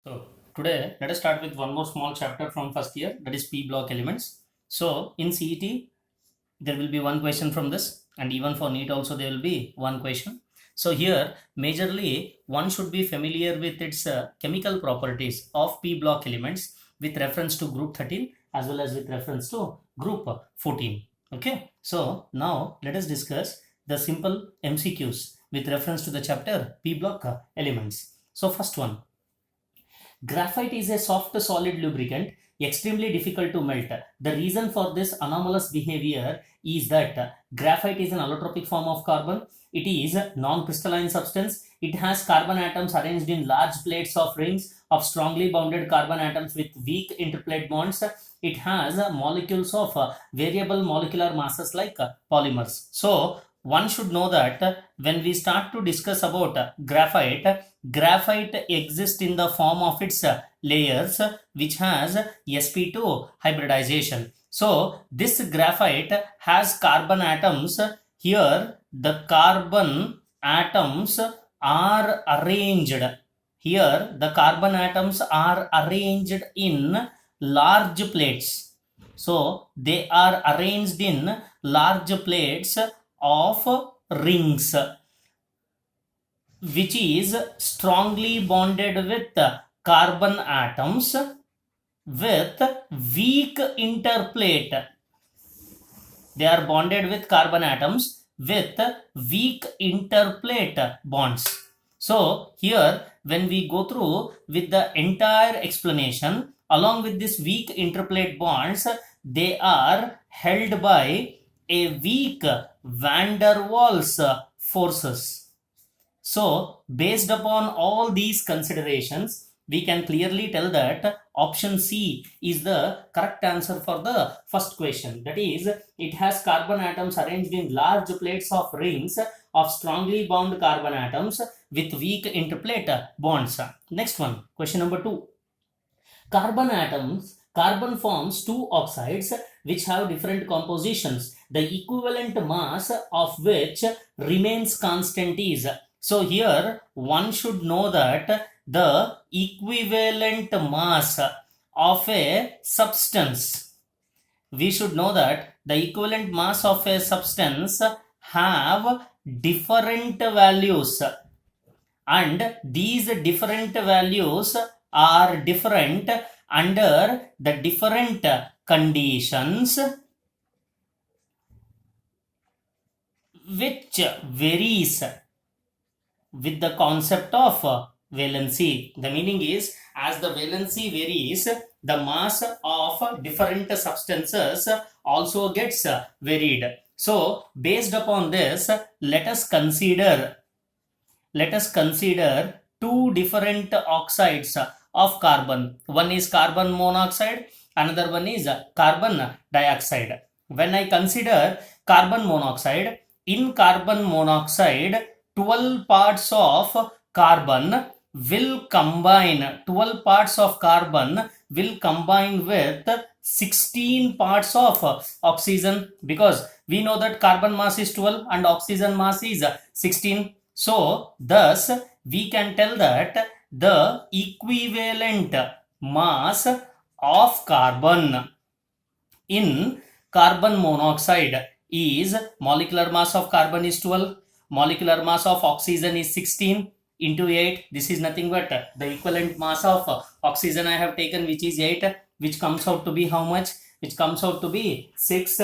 So today let us start with one more small chapter from first year, that is P block elements. So in CET there will be one question from this, and even for NEET also there will be one question. So here majorly one should be familiar with its chemical properties of P block elements with reference to group 13 as well as with reference to group 14. Okay, so now let us discuss the simple MCQs with reference to the chapter P block elements. So first one, graphite is a soft solid lubricant, extremely difficult to melt. The reason for this anomalous behavior is that graphite is an allotropic form of carbon. It is a non-crystalline substance. It has carbon atoms arranged in large plates of rings of strongly bounded carbon atoms with weak interplate bonds. It has molecules of variable molecular masses like polymers. So one should know that when we start to discuss about graphite exists in the form of its layers which has sp2 hybridization. So this graphite has carbon atoms. Here the carbon atoms are arranged. Here the carbon atoms are arranged in large plates. So they are arranged in large plates of rings which is strongly bonded with carbon atoms with weak interplate. They are bonded with carbon atoms with weak interplate bonds. So here when we go through with the entire explanation, along with this weak interplate bonds, they are held by a weak van der Waals forces. So based upon all these considerations, we can clearly tell that option C is the correct answer for the first question. That is, it has carbon atoms arranged in large plates of rings of strongly bound carbon atoms with weak interplate bonds. Next one, question number 2. Carbon forms two oxides which have different compositions, the equivalent mass of which remains constant is. So here one should know that the equivalent mass of a substance, we should know that the equivalent mass of a substance have different values, and these different values are different under the different conditions which varies with the concept of valency. The meaning is, as the valency varies, the mass of different substances also gets varied. So based upon this, let us consider two different oxides of carbon. One is carbon monoxide, another one is carbon dioxide. When I consider carbon monoxide, in carbon monoxide 12 parts of carbon will combine, 12 parts of carbon will combine with 16 parts of oxygen, because we know that carbon mass is 12 and oxygen mass is 16. So thus we can tell that the equivalent mass of carbon in carbon monoxide is, molecular mass of carbon is 12, molecular mass of oxygen is 16 into 8. This is nothing but the equivalent mass of oxygen I have taken, which is 8, which comes out to be how much? Which comes out to be 6.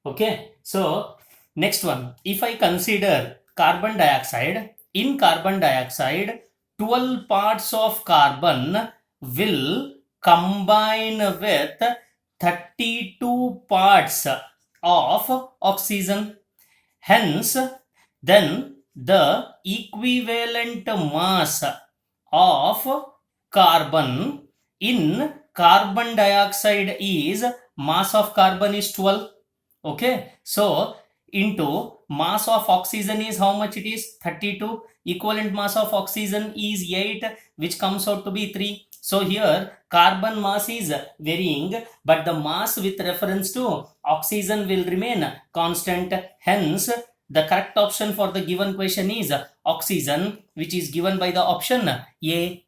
Okay, so next one, if I consider carbon dioxide, in carbon dioxide 12 parts of carbon will combine with 32 parts of oxygen. Hence then the equivalent mass of carbon in carbon dioxide is, mass of carbon is 12. Okay, so into mass of oxygen is how much? It is 32. Equivalent mass of oxygen is 8, which comes out to be 3. So here carbon mass is varying, but the mass with reference to oxygen will remain constant. Hence the correct option for the given question is oxygen, which is given by the option A.